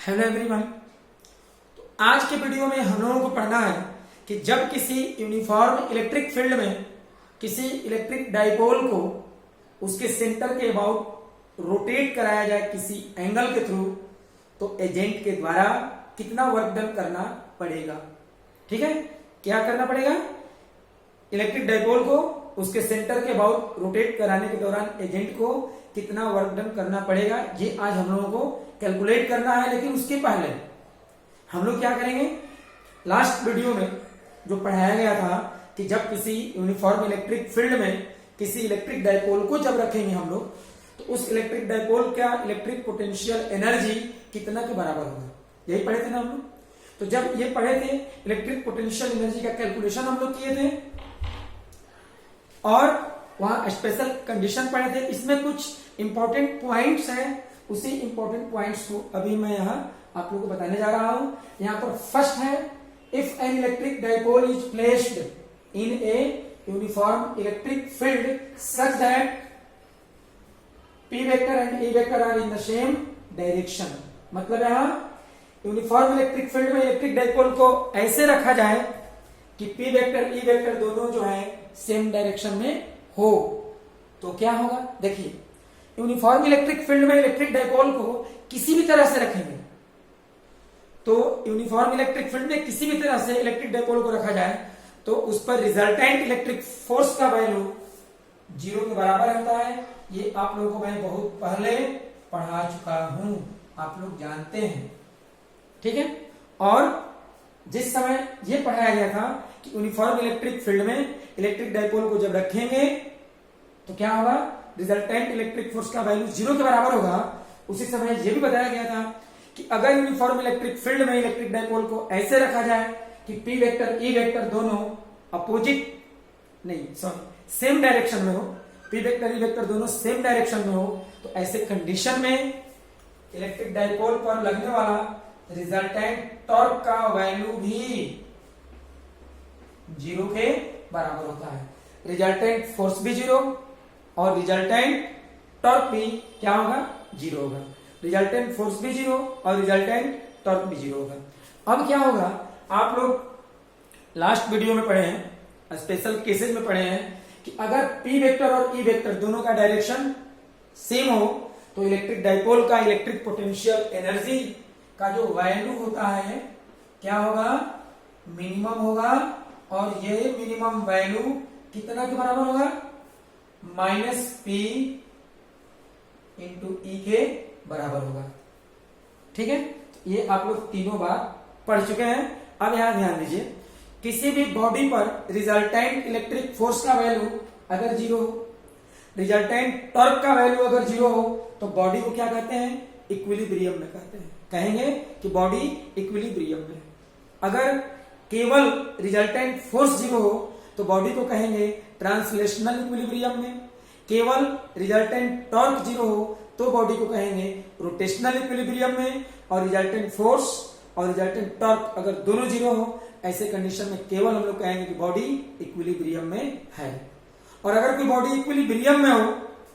Hello everyone. तो आज के वीडियो में हम लोगों को पढ़ना है कि जब किसी यूनिफॉर्म इलेक्ट्रिक फील्ड में किसी इलेक्ट्रिक डाइपोल को उसके सेंटर के अबाउट रोटेट कराया जाए किसी एंगल के थ्रू, तो एजेंट के द्वारा कितना वर्क डन करना पड़ेगा। ठीक है, क्या करना पड़ेगा? इलेक्ट्रिक डाइपोल को उसके सेंटर के अबाउट रोटेट कराने के दौरान एजेंट को कितना वर्क डन करना पड़ेगा, ये आज हम लोगों को कैलकुलेट करना है। लेकिन उसके पहले हम लोग क्या करेंगे, लास्ट वीडियो में जो पढ़ाया गया था कि जब किसी यूनिफॉर्म इलेक्ट्रिक फील्ड में किसी इलेक्ट्रिक डाइपोल को जब रखेंगे हम लोग, तो उस इलेक्ट्रिक डाइपोल का इलेक्ट्रिक पोटेंशियल एनर्जी कितना के बराबर होगा, यही पढ़े थे ना हम लोग। तो जब ये पढ़े थे इलेक्ट्रिक पोटेंशियल एनर्जी का कैलकुलेशन हम लोग किए थे और वहां स्पेशल कंडीशन पढ़े थे। इसमें कुछ इंपॉर्टेंट पॉइंट्स हैं, उसी इंपॉर्टेंट पॉइंट्स को अभी मैं यहां आप लोगों को बताने जा रहा हूं। यहां पर फर्स्ट है, if an electric dipole is placed in a uniform electric field such that P vector and E vector are in the same direction. मतलब यहां यूनिफॉर्म इलेक्ट्रिक फील्ड में इलेक्ट्रिक डाइपोल को ऐसे रखा जाए कि पी वेक्टर ई वेक्टर दोनों जो है सेम डायरेक्शन में हो, तो क्या होगा? देखिए, यूनिफॉर्म इलेक्ट्रिक फील्ड में इलेक्ट्रिक डाइपोल को किसी भी तरह से रखेंगे, तो यूनिफॉर्म इलेक्ट्रिक फील्ड में किसी भी तरह से इलेक्ट्रिक डाइपोल को रखा जाए तो उस पर रिजल्टेंट इलेक्ट्रिक फोर्स का वैल्यू 0 के बराबर होता है। ये आप लोगों को मैं बहुत पहले पढ़ा चुका हूं, आप लोग जानते हैं। ठीक है, और जिस समय ये पढ़ाया गया था कि यूनिफॉर्म इलेक्ट्रिक फील्ड में इलेक्ट्रिक डाइपोल को जब रखेंगे तो क्या होगा, रिजल्टेंट इलेक्ट्रिक फोर्स का वैल्यू 0 के बराबर होगा। उसी समय यह भी बताया गया था कि अगर यूनिफॉर्म इलेक्ट्रिक फील्ड में इलेक्ट्रिक डाइपोल को ऐसे रखा जाए कि पी वेक्टर ई वेक्टर दोनों सेम डायरेक्शन में हो, पी वेक्टर ई वेक्टर दोनों सेम डायरेक्शन में हो, तो ऐसे कंडीशन में इलेक्ट्रिक डाइपोल पर लगने वाला रिजल्टेंट टॉर्क का वैल्यू भी 0 के बराबर होता है। रिजल्टेंट फोर्स भी 0 और रिजल्टेंट टॉर्क भी क्या होगा? 0 होगा। रिजल्टेंट फोर्स भी 0 और रिजल्टेंट टॉर्क भी 0 होगा। अब क्या होगा, आप लोग लास्ट वीडियो में पढ़े हैं, स्पेशल केसेस में पढ़े हैं कि अगर पी वेक्टर और ई वेक्टर दोनों का डायरेक्शन सेम हो तो इलेक्ट्रिक डाइपोल का इलेक्ट्रिक पोटेंशियल एनर्जी का जो वैल्यू होता है क्या होगा? मिनिमम होगा। और ये मिनिमम वैल्यू कितना के बराबर होगा? -P इंटू ई के बराबर होगा। ठीक है, ये आप लोग तीनों बार पढ़ चुके हैं। अब यहां ध्यान दीजिए, किसी भी बॉडी पर रिजल्टेंट इलेक्ट्रिक फोर्स का वैल्यू अगर 0 हो, रिजल्टेंट टॉर्क का वैल्यू अगर 0 हो, तो बॉडी को क्या कहते हैं? इक्विलिब्रियम में कहते हैं। कहेंगे कि बॉडी इक्विलिब्रियम में। अगर केवल रिजल्टेंट फोर्स 0 हो तो बॉडी को कहेंगे ट्रांसलेशनल इक्विलिब्रियम में। केवल रिजल्टेंट टॉर्क 0 हो तो बॉडी को कहेंगे रोटेशनल इक्विलिब्रियम में। और रिजल्टेंट फोर्स और रिजल्टेंट टॉर्क अगर दोनों 0 हो, ऐसे कंडीशन में केवल हम लोग कहेंगे कि बॉडी इक्विलिब्रियम में है। और अगर कोई बॉडी इक्विलिब्रियम में हो,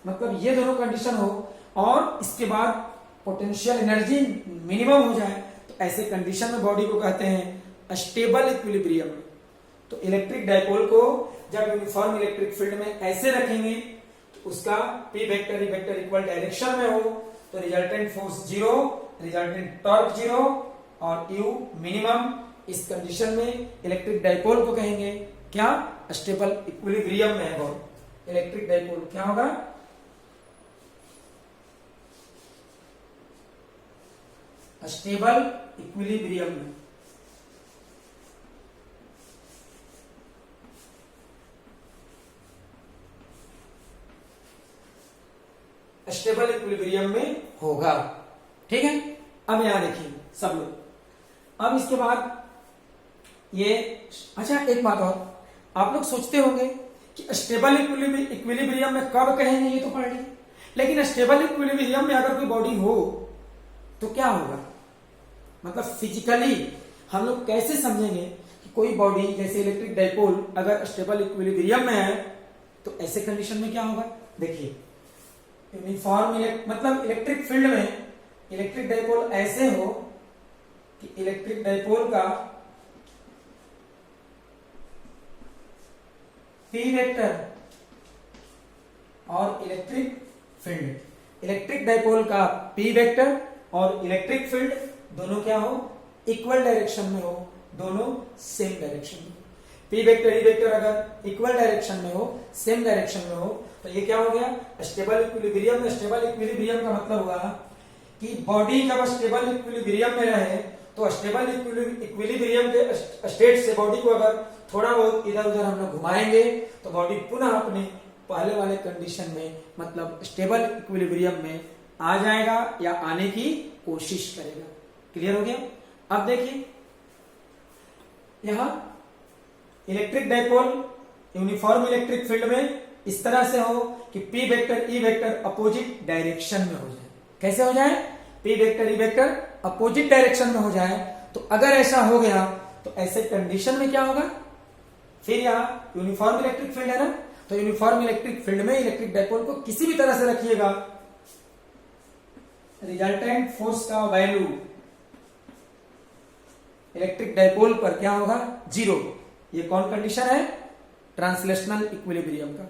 मतलब ये दोनों कंडीशन हो और इसके बाद पोटेंशियल एनर्जी मिनिमम हो जाए, तो ऐसे कंडीशन में बॉडी को कहते हैं स्टेबल इक्विलिब्रियम में। तो इलेक्ट्रिक डाइपोल को जब यूनिफॉर्म इलेक्ट्रिक फील्ड में ऐसे रखेंगे तो उसका P vector E vector equal direction में हो, तो रिजल्टेंट फोर्स 0, रिजल्टेंट टॉर्क 0 और यू मिनिमम। इस कंडीशन में इलेक्ट्रिक डाइपोल को कहेंगे क्या? स्टेबल इक्विलिब्रियम में है। इलेक्ट्रिक डाइपोल क्या होगा? स्टेबल इक्विलिब्रियम में। स्टेबल इक्विलिब्रियम में होगा। ठीक है, अब यहां देखिए सब लोग। अब इसके बाद ये, अच्छा एक बात और, आप लोग सोचते होंगे कि स्टेबल इक्विलिब्रियम में कब कहेंगे, ये तो पढ़ लिया, लेकिन स्टेबल इक्विलिब्रियम में अगर कोई बॉडी हो तो क्या होगा? मतलब फिजिकली हम लोग कैसे समझेंगे कि कोई बॉडी जैसे इलेक्ट्रिक डाइपोल अगर स्टेबल इक्विलिब्रियम में है, तो ऐसे कंडीशन में क्या होगा? देखिए, यूनिफॉर्म मतलब इलेक्ट्रिक फील्ड में इलेक्ट्रिक डाइपोल ऐसे हो कि इलेक्ट्रिक डाइपोल का पी वेक्टर और इलेक्ट्रिक फील्ड, इलेक्ट्रिक डाइपोल का पी वेक्टर और इलेक्ट्रिक फील्ड दोनों क्या हो, इक्वल डायरेक्शन में हो, दोनों सेम डायरेक्शन में। पी वेक्टर ई वेक्टर अगर इक्वल डायरेक्शन में हो, सेम डायरेक्शन में हो, तो ये क्या हो गया, स्टेबल इक्विलिब्रियम में। स्टेबल इक्विलिब्रियम का मतलब हुआ कि बॉडी जब स्टेबल इक्विलिब्रियम में रहे तो स्टेबल इक्विलिब्रियम के स्टेट से बॉडी को अगर थोड़ा बहुत इधर उधर हम लोग घुमाएंगे तो बॉडी पुनः अपने पहले वाले कंडीशन में, मतलब स्टेबल इक्विलिब्रियम में आ जाएगा या आने की कोशिश करेगा। क्लियर हो गया। अब देखिए यहां electric dipole uniform electric field में इस तरह से हो कि P vector E vector opposite direction में हो जाए। कैसे हो जाए, P vector E vector opposite direction में हो जाए। तो अगर ऐसा हो गया तो ऐसे कंडीशन में क्या होगा, फिर यहां यूनिफॉर्म इलेक्ट्रिक फील्ड है ना, तो यूनिफॉर्म इलेक्ट्रिक फील्ड में इलेक्ट्रिक डाइपोल को किसी भी तरह से रखिएगा, रिजल्टेंट फोर्स का वैल्यू इलेक्ट्रिक डाइपोल पर क्या होगा, जीरो। ये कौन कंडीशन है, ट्रांसलेशनल इक्विलिब्रियम का।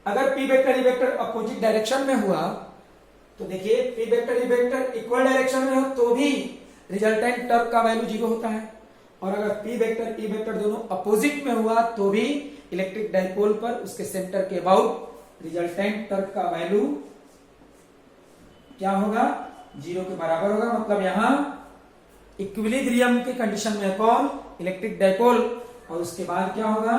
अगर P vector E vector opposite direction में हुआ तो देखिए P vector E vector equal direction में हो तो भी रिजल्टेंट टर्म का वैल्यू जीरो होता है, और अगर पी वेक्टर ई वेक्टर दोनों अपोजिट में हुआ तो भी इलेक्ट्रिक डाइपोल पर उसके सेंटर के अबाउट रिजल्टेंट टर्म का वैल्यू क्या होगा, जीरो के बराबर होगा। मतलब यहां इक्विलिब्रियम के कंडीशन में कौन, इलेक्ट्रिक डाइपोल, और उसके बाद क्या होगा,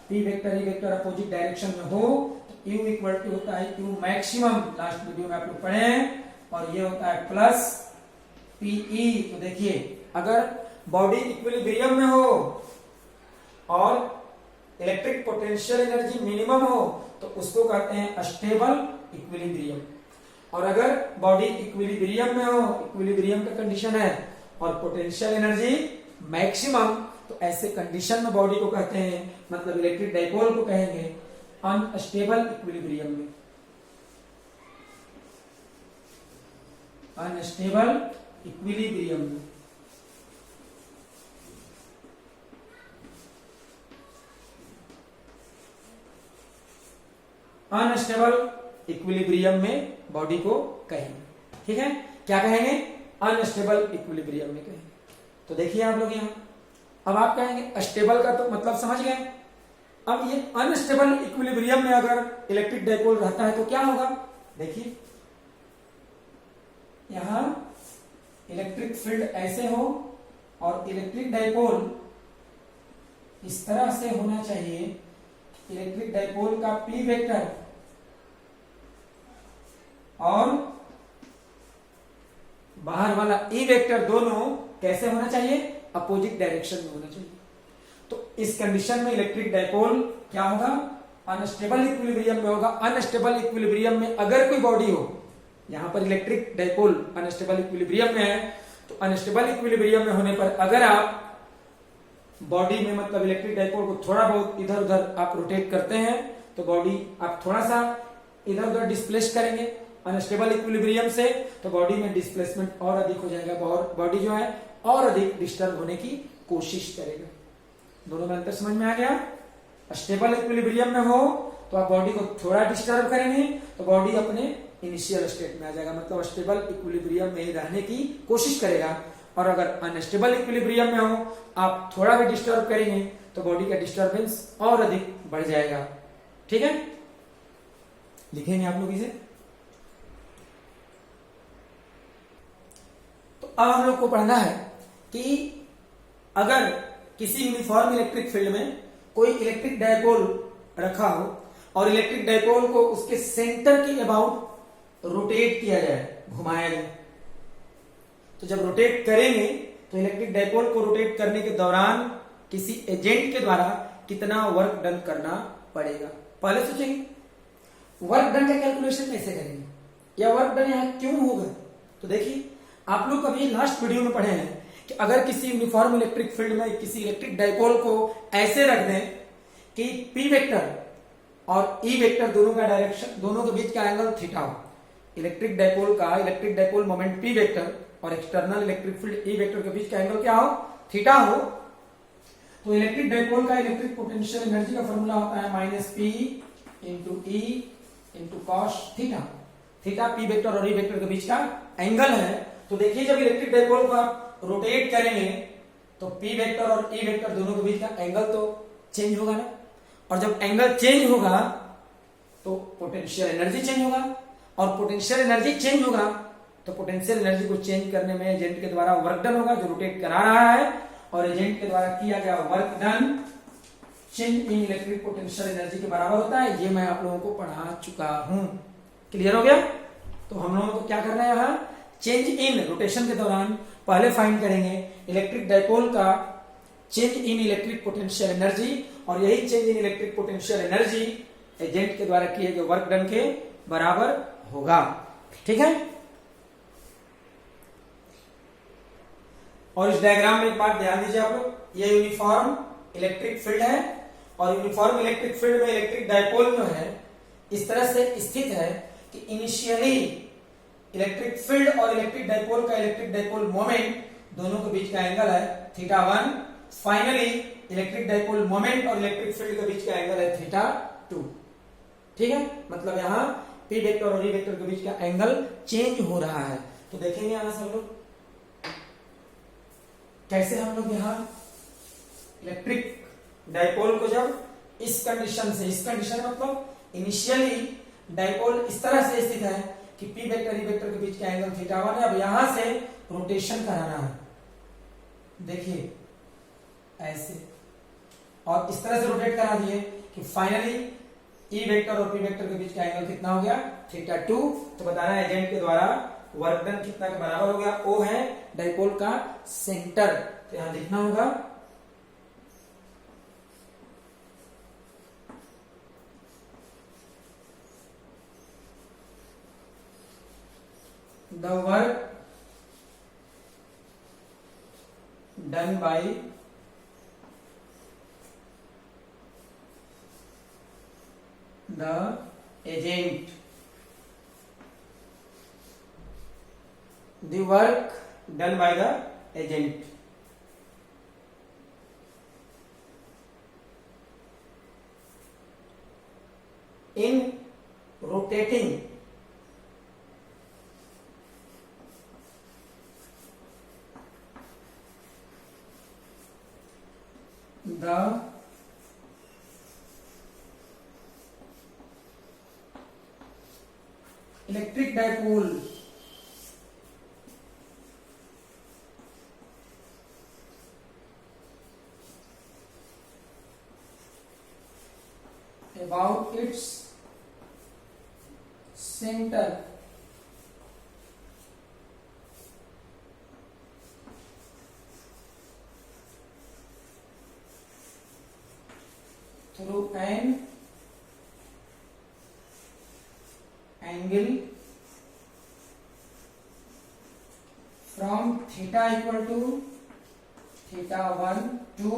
P vector E vector opposite direction में हो तो U इक्वल टू होता है Q मैक्सिमम, लास्ट वीडियो में आप लोग पढ़े हैं, और ये होता है प्लस PE। तो देखिए अगर बॉडी इक्विलिब्रियम में हो और इलेक्ट्रिक पोटेंशियल एनर्जी मिनिमम हो तो उसको कहते हैं स्टेबल इक्विलिब्रियम, और अगर बॉडी इक्विलिब्रियम में हो, इक्विलिब्रियम का कंडीशन है और पोटेंशियल एनर्जी मैक्सिमम, तो ऐसे कंडीशन में बॉडी को कहते हैं, मतलब इलेक्ट्रिक डाइपोल को कहेंगे अनस्टेबल इक्विलिब्रियम में, अनस्टेबल इक्विलिब्रियम में। अनस्टेबल इक्विलिब्रियम में बॉडी को कहेंगे, ठीक है, क्या कहेंगे, अनस्टेबल इक्विलिब्रियम में कहेंगे। तो देखिए आप लोग यहां, अब आप कहेंगे स्टेबल का तो मतलब समझ गए। अब ये अनस्टेबल इक्विलिब्रियम में अगर इलेक्ट्रिक डाइपोल रहता है तो क्या होगा, देखिए यहां इलेक्ट्रिक फील्ड ऐसे हो और इलेक्ट्रिक डाइपोल इस तरह से होना चाहिए, इलेक्ट्रिक डाइपोल का पी वेक्टर और बाहर वाला ई वेक्टर दोनों कैसे होना चाहिए, अपोजिट डायरेक्शन में होना चाहिए। तो इस कंडीशन में इलेक्ट्रिक डाइपोल क्या होगा, अनस्टेबल इक्विलिब्रियम में होगा। अनस्टेबल इक्विलिब्रियम में अगर कोई बॉडी हो, यहां पर इलेक्ट्रिक डाइपोल अनस्टेबल इक्विलिब्रियम में है, तो अनस्टेबल इक्विलिब्रियम में होने पर अगर आप बॉडी में, मतलब इलेक्ट्रिक डाइपोल को थोड़ा बहुत इधर उधर आप रोटेट करते हैं तो बॉडी आप थोड़ा सा इधर उधर डिस्प्लेस करेंगे अनस्टेबल इक्विलिब्रियम से, तो बॉडी में डिस्प्लेसमेंट और अधिक हो जाएगा, बॉडी जो है और अधिक डिस्टर्ब होने की कोशिश करेगा। दोनों में अंतर समझ में आ गया। स्टेबल इक्विलिब्रियम में हो तो आप बॉडी को थोड़ा डिस्टर्ब करेंगे तो बॉडी अपने इनिशियल स्टेट में आ जाएगा, मतलब स्टेबल इक्विलिब्रियम में ही रहने की कोशिश करेगा। और अगर अनस्टेबल इक्विलिब्रियम में हो, आप थोड़ा भी डिस्टर्ब करेंगे तो बॉडी का डिस्टर्बेंस और अधिक बढ़ जाएगा, ठीक है। लिखेंगे आप लोग इसे। तो अब हम लोग को पढ़ना है कि अगर किसी यूनिफॉर्म इलेक्ट्रिक फील्ड में कोई इलेक्ट्रिक डाइपोल रखा हो और इलेक्ट्रिक डाइपोल को उसके सेंटर के अबाउट रोटेट किया जाए, घुमाया जाए, तो जब रोटेट करेंगे तो इलेक्ट्रिक डाइपोल को रोटेट करने के दौरान किसी एजेंट के द्वारा कितना वर्क डन करना पड़ेगा। पहले सोचेंगे वर्क डन का कैलकुलेशन कैसे करेंगे या वर्क डन यहां क्यों होगा। तो देखिए आप लोग अभी लास्ट वीडियो में पढ़े हैं कि अगर किसी यूनिफॉर्म इलेक्ट्रिक फील्ड में किसी इलेक्ट्रिक डाइपोल को ऐसे रख दें कि पी वेक्टर और ई वेक्टर दोनों का डायरेक्शन, दोनों के बीच का एंगल थीटा हो, electric dipole moment P vector और external electric field E vector के बीच का एंगल क्या हो, थीटा हो, तो इलेक्ट्रिक डाइपोल का इलेक्ट्रिक पोटेंशियल एनर्जी का फॉर्मूला होता है minus P into E into cos theta. Theta P vector और ई वेक्टर के बीच का एंगल है। तो देखिए जब इलेक्ट्रिक डाइपोल को आप रोटेट करेंगे तो पी वेक्टर और ई वेक्टर दोनों के बीच का एंगल तो चेंज होगा ना, और जब एंगल चेंज होगा तो पोटेंशियल एनर्जी चेंज होगा, और पोटेंशियल एनर्जी चेंज होगा तो पोटेंशियल एनर्जी को चेंज करने में एजेंट के द्वारा वर्क डन होगा जो रोटेट करा रहा है, और एजेंट के द्वारा किया गया work done change in electric potential energy के बराबर होता है। ये मैं आप लोगों को पढ़ा चुका हूं। क्लियर हो गया? तो हम लोगों को क्या करना है, यहाँ चेंज इन रोटेशन के दौरान पहले फाइंड करेंगे इलेक्ट्रिक डाइपोल का change in electric potential energy, और यही change in electric potential energy agent के द्वारा किए गए वर्क डन के बराबर होगा। ठीक है? और इस डायग्राम में एक बात ध्यान दीजिए आप लोग, ये यूनिफॉर्म इलेक्ट्रिक फील्ड है, और यूनिफॉर्म इलेक्ट्रिक फील्ड में इलेक्ट्रिक डाइपोल जो है इस तरह से स्थित है कि इनिशियली इलेक्ट्रिक फील्ड और इलेक्ट्रिक डाइपोल का इलेक्ट्रिक डाइपोल मोमेंट दोनों के बीच का एंगल है theta 1, finally electric dipole moment और इलेक्ट्रिक फील्ड के बीच का एंगल है थीटा 2। ठीक है? मतलब यहाँ पी वेक्टर और ई वेक्टर के बीच का एंगल चेंज हो रहा है। तो देखेंगे यहां से हम लोग कैसे हम लोग यहाँ इलेक्ट्रिक डाइपोल को जब इस कंडीशन से, इस कंडीशन मतलब इनिशियली डाइपोल इस तरह से स्थित है कि पी वेक्टर ई वेक्टर के बीच का एंगल थीटा 1 है। अब यहां से रोटेशन कराना है, देखिए ऐसे, और इस तरह से रोटेट करा दिए कि फाइनली ई वेक्टर और पी वेक्टर के बीच का एंगल कितना हो गया, थीटा 2। तो बताना है एजेंट के द्वारा वर्क डन कितना के बराबर हो गया, ओ है डाइपोल का सेंटर, तो यहां लिखना होगा the work done by the agent, the work done by the agent in rotating the electric dipole about its center through an angle from theta equal to theta 1 to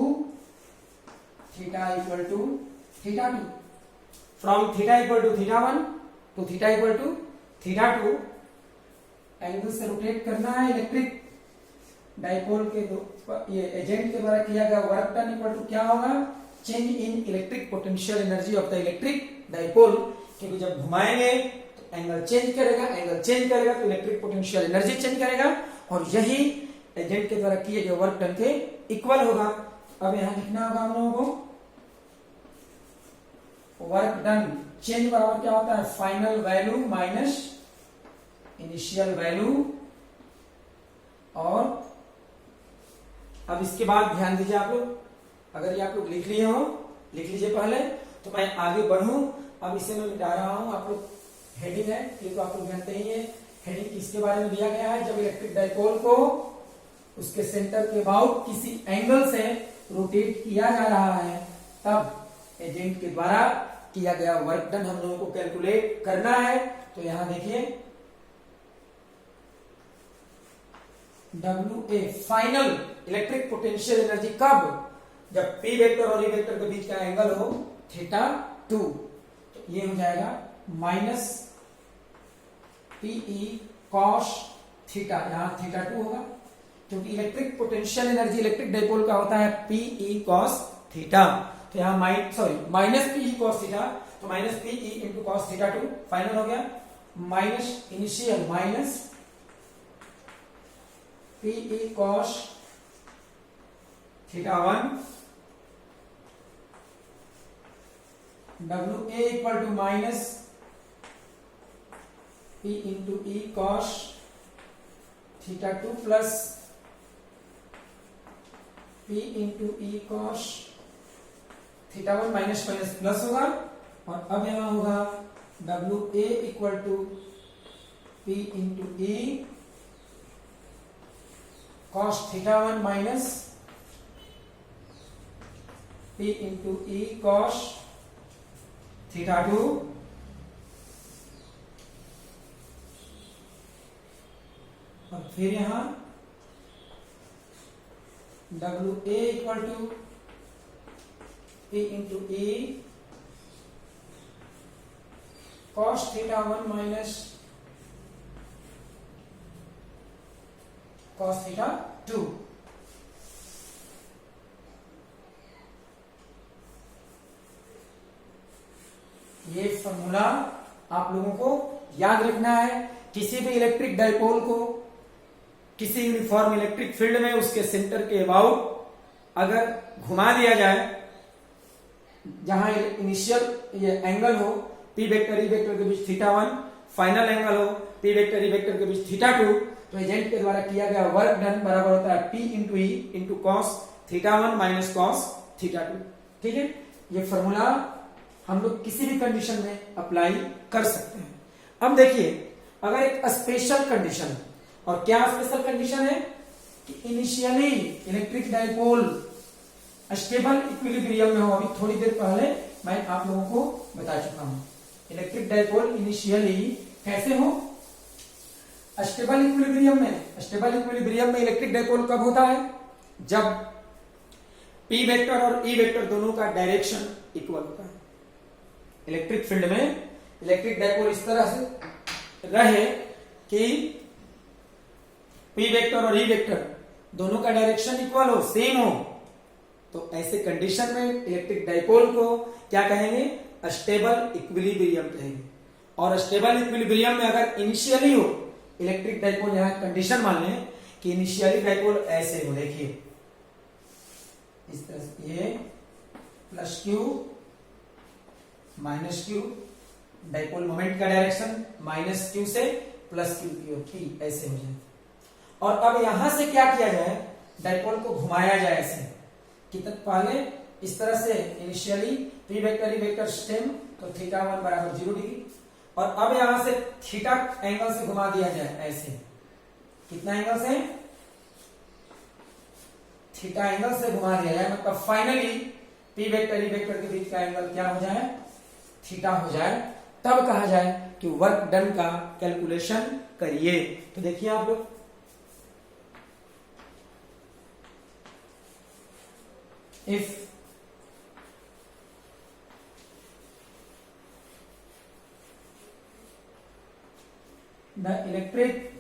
theta equal to theta 2, from theta equal to theta 1 to theta equal to theta 2 angle से rotate करना है electric dipole के ये agent के द्वारा किया गया work done equal to क्या होगा, change in electric potential energy of the electric dipole, क्योंकि जब घुमाएंगे तो एंगल चेंज करेगा, एंगल चेंज करेगा तो इलेक्ट्रिक पोटेंशियल एनर्जी चेंज करेगा, और यही एजेंट के द्वारा किए गए वर्क डन के इक्वल होगा। अब यहां लिखना होगा हम लोगों को वर्क डन चेंज बराबर क्या होता है, final value minus initial value. और अब इसके बाद ध्यान दीजिए आप लोग, अगर ये आप लोग लिख लिए हो, लिख लीजिए पहले, तो मैं आगे बढ़ूं। अब इसे मैं मिटा रहा हूं, आप लोग हेडिंग है ये तो आप लोग जानते ही है, हेडिंग किसके बारे में दिया गया है, जब इलेक्ट्रिक डाइपोल को उसके सेंटर के अबाउट किसी एंगल से रोटेट किया जा रहा है तब एजेंट के द्वारा किया गया वर्क डन हम लोगों को कैलकुलेट करना है। तो यहां देखिए WA final electric potential energy कब, जब P वेक्टर और E वेक्टर के बीच का एंगल हो थीटा 2, तो ये हो जाएगा माइनस पीई कॉस थीटा, यहाँ थीटा 2 होगा क्योंकि electric potential energy electric dipole का होता है पीई कॉस थीटा। तो यहाँ माइनस पीई कॉस थीटा, तो minus P E into cos theta 2 final हो गया, minus initial minus P E cos theta 1 W A equal to minus P into E cos theta 2 plus P into E cos theta 1 minus minus plus होगा, और अब यहां होगा W A equal to P into E cos theta 1 minus P into E cos theta 2 और फिर यहां W A equal to P into E cos theta 1 minus cos theta 2। ये formula आप लोगों को याद रखना है। किसी भी इलेक्ट्रिक डाइपोल को किसी यूनिफॉर्म इलेक्ट्रिक फील्ड में उसके सेंटर के अबाउट अगर घुमा दिया जाए, जहां इनिशियल ये एंगल हो पी वेक्टर ई वेक्टर के बीच थीटा 1, फाइनल एंगल हो पी वेक्टर ई वेक्टर के बीच थीटा 2, तो एजेंट के द्वारा किया गया वर्क डन बराबर होता है P into E into cos theta 1 minus cos theta 2। ठीक है, ये फॉर्मूला हम लोग किसी भी कंडीशन में अप्लाई कर सकते हैं। अब देखिए, अगर एक स्पेशल कंडीशन, और क्या स्पेशल कंडीशन है कि initially electric dipole stable equilibrium में हो। अभी थोड़ी देर पहले मैं आप लोगों को बता चुका हूं, इलेक्ट्रिक डाइपोल इनिशियली कैसे हो, स्टेबल इक्विलिब्रियम में। स्टेबल इक्विलिब्रियम में इलेक्ट्रिक डाइपोल कब होता है, जब पी वेक्टर और ई वेक्टर दोनों का डायरेक्शन इक्वल होता है। इलेक्ट्रिक फील्ड में इलेक्ट्रिक डाइपोल इस तरह से रहे कि पी वेक्टर और ई वेक्टर दोनों का डायरेक्शन इक्वल हो, सेम हो, तो ऐसे कंडीशन में इलेक्ट्रिक डाइपोल को क्या कहेंगे, स्टेबल इक्विलिब्रियम कहेंगे। और स्टेबल इक्विलिब्रियम में अगर इनिशियली हो इलेक्ट्रिक डाइपोल, यहां कंडीशन मान लें कि इनिशियली डाइपोल ऐसे हो, देखिए इस तरह से, ये plus Q minus Q, dipole moment का डायरेक्शन माइनस क्यू से प्लस क्यू की ओर ऐसे हो जाए। और अब यहां से क्या किया जाए, डाइपोल को घुमाया जाए ऐसे, कितना पहले इस तरह से initially P vector E vector stem, तो थीटा 1 बराबर 0 डिग्री, और अब यहां से थीटा एंगल से घुमा दिया जाए ऐसे, कितना एंगल से, थीटा एंगल से घुमा दिया जाए, मतलब finally P vector E vector के बीच का एंगल क्या हो जाए, थीटा हो जाए, तब कहा जाए कि वर्क डन का कैलकुलेशन करिए। तो देखिए आप लोग, if the electric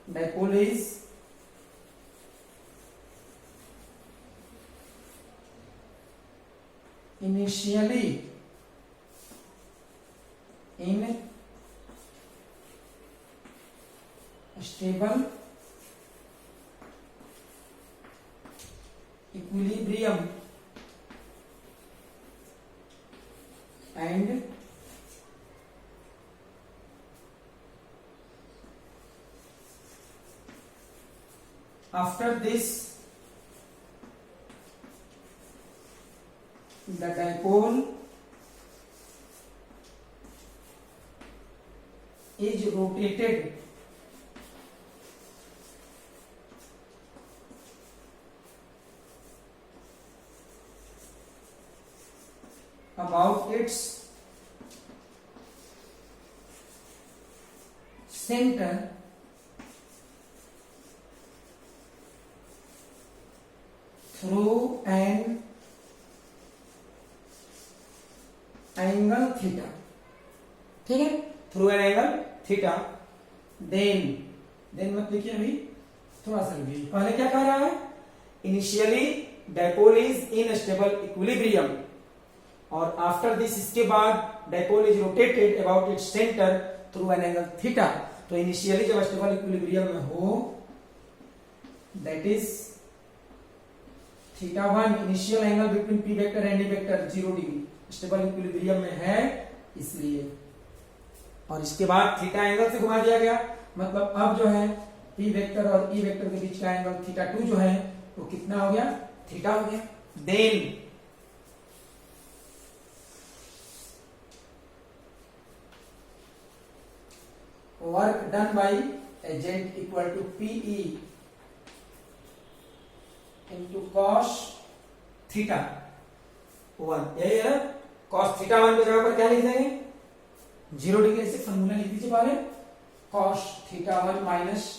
dipole is initially in stable equilibrium and after this the dipole is rotated about its center through an angle ठीक है, through an angle theta. Then मत लिखिए अभी, थोड़ा सा लिखिए। पहले क्या कह रहा है, initially dipole is in stable equilibrium, और आफ्टर दिस इसके बाद dipole is rotated about its centre through an angle theta. तो इनिशियली जब स्टेबल इक्विलिब्रियम में हो, that is theta 1 initial angle between P vector and D vector 0 degree, stable equilibrium में है इसलिए। और इसके बाद थीटा एंगल से घुमा दिया गया, मतलब अब जो है पी वेक्टर और ई वेक्टर के बीच का एंगल थीटा 2 जो है वो कितना हो गया, थीटा हो गया। Then work done by agent equal to P E into cos theta 1, यही है ना। कॉस थीटा 1 की जगह पर क्या लिख देंगे, 0 डिग्री से फॉर्मूला लिख दीजिए पहले, cos theta 1 minus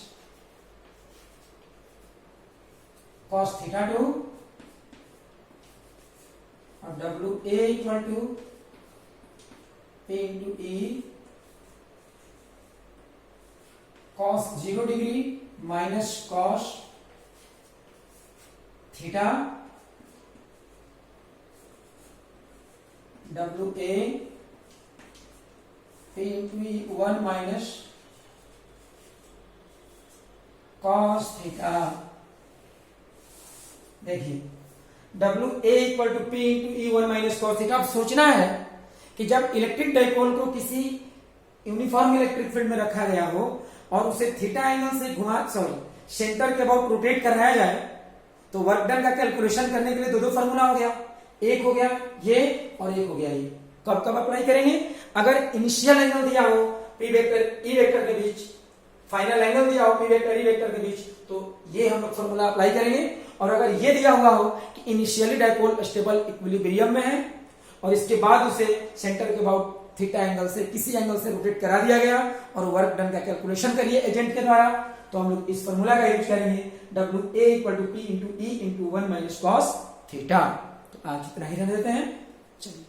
cos theta 2, और W A equal to P into E cos 0 degree minus cos theta, W A P into E 1 minus cos theta. देखिए W A equal to P into E 1 minus cos theta. अब सोचना है कि जब electric dipole को किसी uniform electric field में रखा गया हो और उसे थीटा एंगल से सेंटर के अबाउट रोटेट कराया जाए, तो वर्क डन का कैलकुलेशन करने के लिए दो फार्मूला हो गया, एक हो गया ये और एक हो गया ये। कब कब अप्लाई करेंगे, अगर इनिशियल एंगल दिया हो पी वेक्टर ई वेक्टर के बीच, फाइनल एंगल दिया हो पी वेक्टर ई वेक्टर के बीच, तो ये हम लोग फॉर्मूला अप्लाई करेंगे। और अगर ये दिया हुआ हो कि इनिशियली डाइपोल स्टेबल इक्विलिब्रियम में है और इसके बाद उसे सेंटर के अबाउट थीटा एंगल से किसी एंगल से रोटेट करा दिया गया और वर्क डन का कैलकुलेशन करिए एजेंट के द्वारा, तो हम लोग इस फॉर्मूला का यूज करेंगे, W A equal to P into E into 1 minus cos theta. तो आज इतना ही रहने देते हैं, चलिए।